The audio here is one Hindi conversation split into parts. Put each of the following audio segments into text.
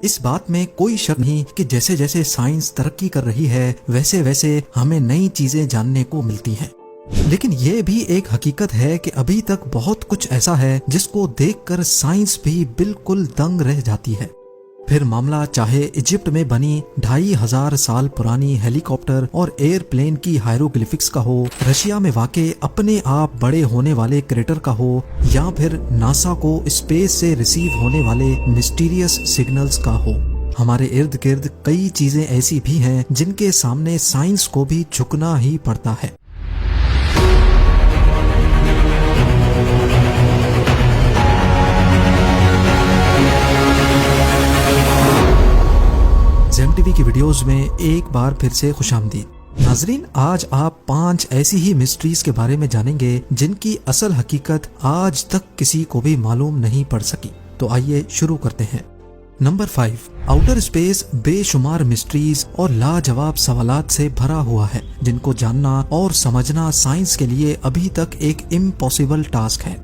इस बात में कोई शक नहीं कि जैसे जैसे साइंस तरक्की कर रही है वैसे वैसे हमें नई चीजें जानने को मिलती हैं। लेकिन ये भी एक हकीकत है कि अभी तक बहुत कुछ ऐसा है जिसको देखकर साइंस भी बिल्कुल दंग रह जाती है। फिर मामला चाहे इजिप्ट में बनी 2500 साल पुरानी हेलीकॉप्टर और एयरप्लेन की हायरोग्लिफिक्स का हो, रशिया में वाक़े अपने आप बड़े होने वाले क्रेटर का हो, या फिर नासा को स्पेस से रिसीव होने वाले मिस्टीरियस सिग्नल्स का हो। हमारे इर्द गिर्द कई चीजें ऐसी भी हैं जिनके सामने साइंस को भी झुकना ही पड़ता है। जेम टीवी की वीडियोस में एक बार फिर से खुशामदीद। नाजरीन, आज आप 5 ऐसी ही मिस्ट्रीज के बारे में जानेंगे जिनकी असल हकीकत आज तक किसी को भी मालूम नहीं पड़ सकी। तो आइए शुरू करते हैं। नंबर 5, आउटर स्पेस बेशुमार मिस्ट्रीज और लाजवाब सवालात से भरा हुआ है जिनको जानना और समझना साइंस के लिए अभी तक एक इम्पॉसिबल टास्क है।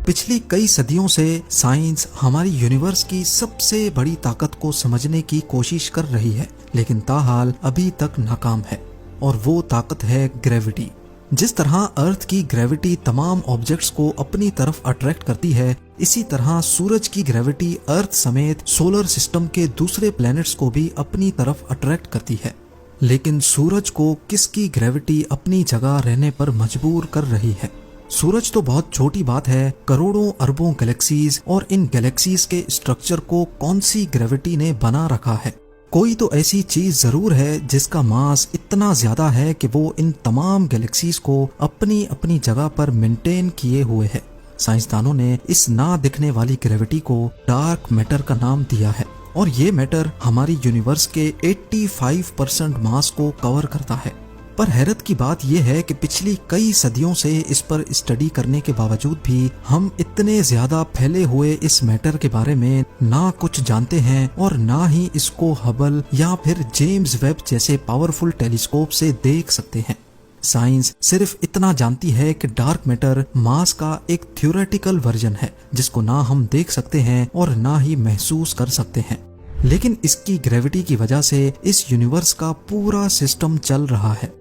पिछली कई सदियों से साइंस हमारी यूनिवर्स की सबसे बड़ी ताकत को समझने की कोशिश कर रही है, लेकिन ताहाल अभी तक नाकाम है, और वो ताकत है ग्रेविटी। जिस तरह अर्थ की ग्रेविटी तमाम ऑब्जेक्ट्स को अपनी तरफ अट्रैक्ट करती है, इसी तरह सूरज की ग्रेविटी अर्थ समेत सोलर सिस्टम के दूसरे प्लैनेट्स को भी अपनी तरफ अट्रैक्ट करती है। लेकिन सूरज को किसकी ग्रेविटी अपनी जगह रहने पर मजबूर कर रही है? सूरज तो बहुत छोटी बात है, करोड़ों अरबों गैलेक्सीज, और इन गैलेक्सीज के स्ट्रक्चर को कौन सी ग्रेविटी ने बना रखा है? कोई तो ऐसी चीज जरूर है जिसका मास इतना ज्यादा है कि वो इन तमाम गैलेक्सीज को अपनी अपनी जगह पर मेंटेन किए हुए है। साइंसदानों ने इस ना दिखने वाली ग्रेविटी को डार्क मैटर का नाम दिया है, और ये मैटर हमारी यूनिवर्स के 85% मास को कवर करता है। पर हैरत की बात यह है कि पिछली कई सदियों से इस पर स्टडी करने के बावजूद भी हम इतने ज्यादा फैले हुए इस मैटर के बारे में ना कुछ जानते हैं, और ना ही इसको हबल या फिर जेम्स वेब जैसे पावरफुल टेलीस्कोप से देख सकते हैं। साइंस सिर्फ इतना जानती है कि डार्क मैटर मास का एक थ्योरेटिकल वर्जन है जिसको ना हम देख सकते हैं और ना ही महसूस कर सकते हैं, लेकिन इसकी ग्रेविटी की वजह से इस यूनिवर्स का पूरा सिस्टम चल रहा है।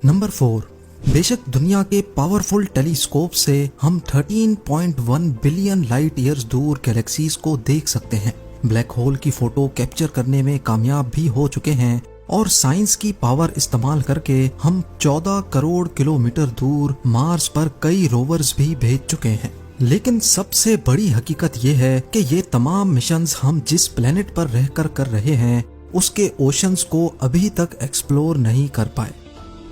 नंबर 4, बेशक दुनिया के पावरफुल टेलीस्कोप से हम 13.1 बिलियन लाइट ईयर्स दूर गैलेक्सीज को देख सकते हैं, ब्लैक होल की फोटो कैप्चर करने में कामयाब भी हो चुके हैं, और साइंस की पावर इस्तेमाल करके हम 14 करोड़ किलोमीटर दूर मार्स पर कई रोवर्स भी भेज चुके हैं। लेकिन सबसे बड़ी हकीकत ये है कि ये तमाम मिशंस हम जिस प्लेनेट पर रहकर कर रहे हैं उसके ओशंस को अभी तक एक्सप्लोर नहीं कर पाए।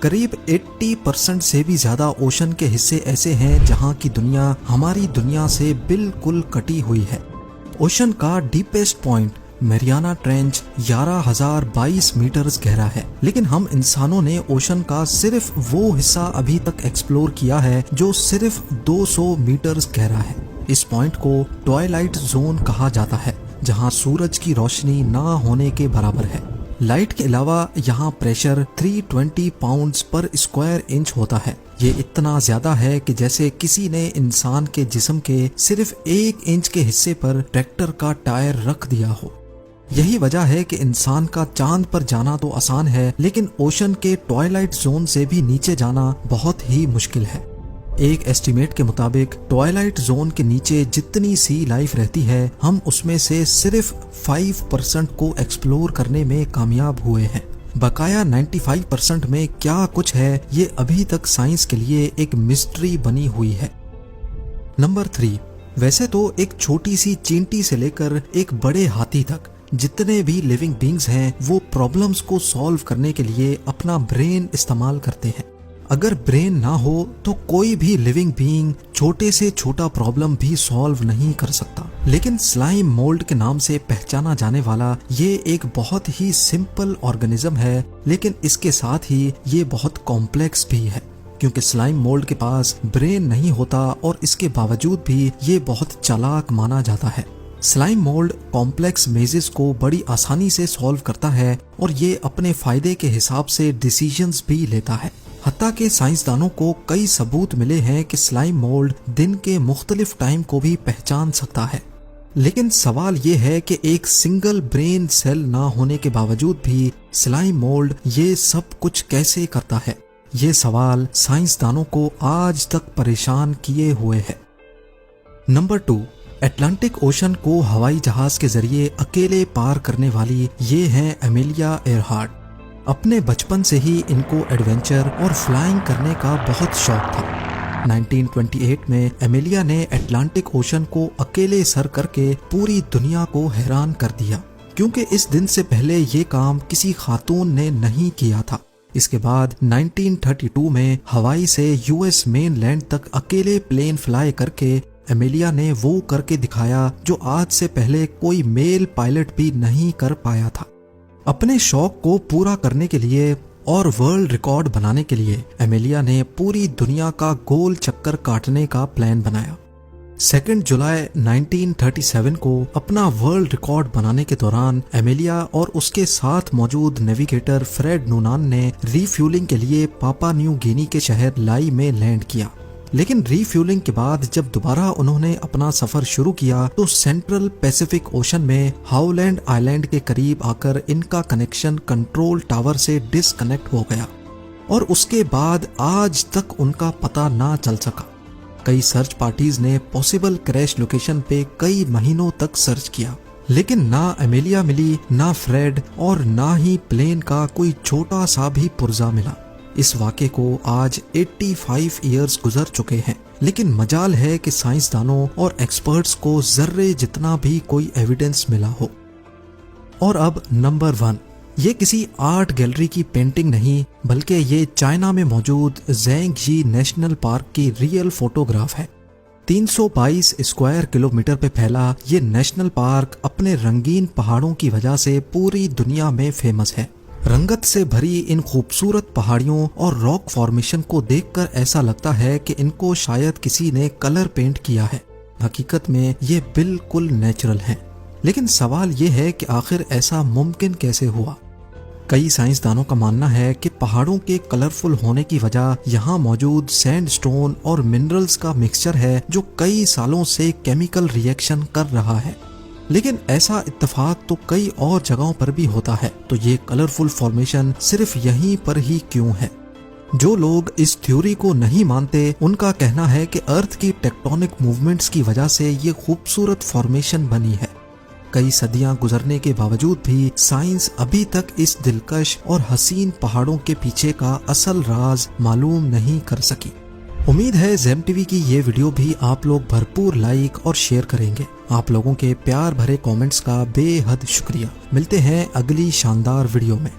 करीब 80% से भी ज्यादा ओशन के हिस्से ऐसे हैं जहां की दुनिया हमारी दुनिया से बिल्कुल कटी हुई है। ओशन का deepest point Mariana Trench 11,022 metres गहरा है, लेकिन हम इंसानों ने ओशन का सिर्फ वो हिस्सा अभी तक एक्सप्लोर किया है जो सिर्फ 200 मीटर्स गहरा है। इस पॉइंट को ट्वाइलाइट जोन कहा जाता है, जहां सूरज की रोशनी ना होने के बराबर है। लाइट के अलावा यहाँ प्रेशर 320 पाउंड्स पर स्क्वायर इंच होता है। ये इतना ज्यादा है कि जैसे किसी ने इंसान के जिस्म के सिर्फ 1 इंच के हिस्से पर ट्रैक्टर का टायर रख दिया हो। यही वजह है कि इंसान का चांद पर जाना तो आसान है, लेकिन ओशन के ट्वाइलाइट जोन से भी नीचे जाना बहुत ही मुश्किल है। एक एस्टिमेट के मुताबिक ट्वाइलाइट जोन के नीचे जितनी सी लाइफ रहती है, हम उसमें से सिर्फ 5% को एक्सप्लोर करने में कामयाब हुए हैं। बकाया 95% में क्या कुछ है ये अभी तक साइंस के लिए एक मिस्ट्री बनी हुई है। नंबर 3, वैसे तो एक छोटी सी चींटी से लेकर एक बड़े हाथी तक जितने भी लिविंग बींग्स हैं वो प्रॉब्लम्स को सॉल्व करने के लिए अपना ब्रेन इस्तेमाल करते हैं। अगर ब्रेन ना हो तो कोई भी लिविंग बीइंग छोटे से छोटा प्रॉब्लम भी सॉल्व नहीं कर सकता। लेकिन स्लाइम मोल्ड के नाम से पहचाना जाने वाला ये एक बहुत ही सिंपल ऑर्गेनिज्म है, लेकिन इसके साथ ही ये बहुत कॉम्प्लेक्स भी है, क्योंकि स्लाइम मोल्ड के पास ब्रेन नहीं होता और इसके बावजूद भी ये बहुत चालाक माना जाता है। स्लाइम मोल्ड कॉम्प्लेक्स मेजेस को बड़ी आसानी से सॉल्व करता है और ये अपने फायदे के हिसाब से डिसीजंस भी लेता है। हत्ता के साइंसदानों को कई सबूत मिले हैं कि स्लाइम मोल्ड दिन के मुख्तलिफ टाइम को भी पहचान सकता है। लेकिन सवाल ये है कि एक सिंगल ब्रेन सेल ना होने के बावजूद भी स्लाइम मोल्ड ये सब कुछ कैसे करता है? ये सवाल साइंसदानों को आज तक परेशान किए हुए है। नंबर 2, अटलांटिक ओशन को हवाई जहाज के जरिए अकेले पार करने वाली ये हैं एमेलिया एयरहार्ट। अपने बचपन से ही इनको एडवेंचर और फ्लाइंग करने का बहुत शौक था। 1928 में एमेलिया ने अटलांटिक ओशन को अकेले सर करके पूरी दुनिया को हैरान कर दिया, क्योंकि इस दिन से पहले ये काम किसी खातून ने नहीं किया था। इसके बाद 1932 में हवाई से यूएस मेनलैंड तक अकेले प्लेन फ्लाई करके एमेलिया ने वो करके दिखाया जो आज से पहले कोई मेल पायलट भी नहीं कर पाया था। अपने शौक को पूरा करने के लिए और वर्ल्ड रिकॉर्ड बनाने के लिए एमेलिया ने पूरी दुनिया का गोल चक्कर काटने का प्लान बनाया। 2 जुलाई 1937 को अपना वर्ल्ड रिकॉर्ड बनाने के दौरान एमेलिया और उसके साथ मौजूद नेविगेटर फ्रेड नूनान ने रीफ्यूलिंग के लिए पापा न्यू गिनी के शहर लाई में लैंड किया। लेकिन रीफ्यूलिंग के बाद जब दोबारा उन्होंने अपना सफर शुरू किया तो सेंट्रल पैसिफिक ओशन में हाउलैंड आइलैंड के करीब आकर इनका कनेक्शन कंट्रोल टावर से डिस्कनेक्ट हो गया और उसके बाद आज तक उनका पता ना चल सका। कई सर्च पार्टीज ने पॉसिबल क्रैश लोकेशन पे कई महीनों तक सर्च किया, लेकिन ना एमेलिया मिली, ना फ्रेड और ना ही प्लेन का कोई छोटा सा भी पुर्जा मिला। इस वाक़े को आज 85 इयर्स गुजर चुके हैं, लेकिन मजाल है कि साइंसदानों और एक्सपर्ट्स को जर्रे जितना भी कोई एविडेंस मिला हो। और अब नंबर 1, ये किसी आर्ट गैलरी की पेंटिंग नहीं, बल्कि ये चाइना में मौजूद ज़ेंगजी नेशनल पार्क की रियल फोटोग्राफ है। 322 स्क्वायर किलोमीटर पे फैला ये नेशनल पार्क अपने रंगीन पहाड़ों की वजह से पूरी दुनिया में फेमस है। रंगत से भरी इन खूबसूरत पहाड़ियों और रॉक फॉर्मेशन को देखकर ऐसा लगता है कि इनको शायद किसी ने कलर पेंट किया है। हकीकत में ये बिल्कुल नेचुरल हैं। लेकिन सवाल ये है कि आखिर ऐसा मुमकिन कैसे हुआ? कई साइंसदानों का मानना है कि पहाड़ों के कलरफुल होने की वजह यहाँ मौजूद सैंडस्टोन और मिनरल्स का मिक्सचर है जो कई सालों से केमिकल रिएक्शन कर रहा है। लेकिन ऐसा इत्तेफाक तो कई और जगहों पर भी होता है, तो ये कलरफुल फॉर्मेशन सिर्फ यहीं पर ही क्यों है? जो लोग इस थ्योरी को नहीं मानते उनका कहना है कि अर्थ की टेक्टोनिक मूवमेंट्स की वजह से ये खूबसूरत फॉर्मेशन बनी है। कई सदियां गुजरने के बावजूद भी साइंस अभी तक इस दिलकश और हसीन पहाड़ों के पीछे का असल राज मालूम नहीं कर सकी। उम्मीद है ज़ेम टीवी की ये वीडियो भी आप लोग भरपूर लाइक और शेयर करेंगे। आप लोगों के प्यार भरे कमेंट्स का बेहद शुक्रिया। मिलते हैं अगली शानदार वीडियो में।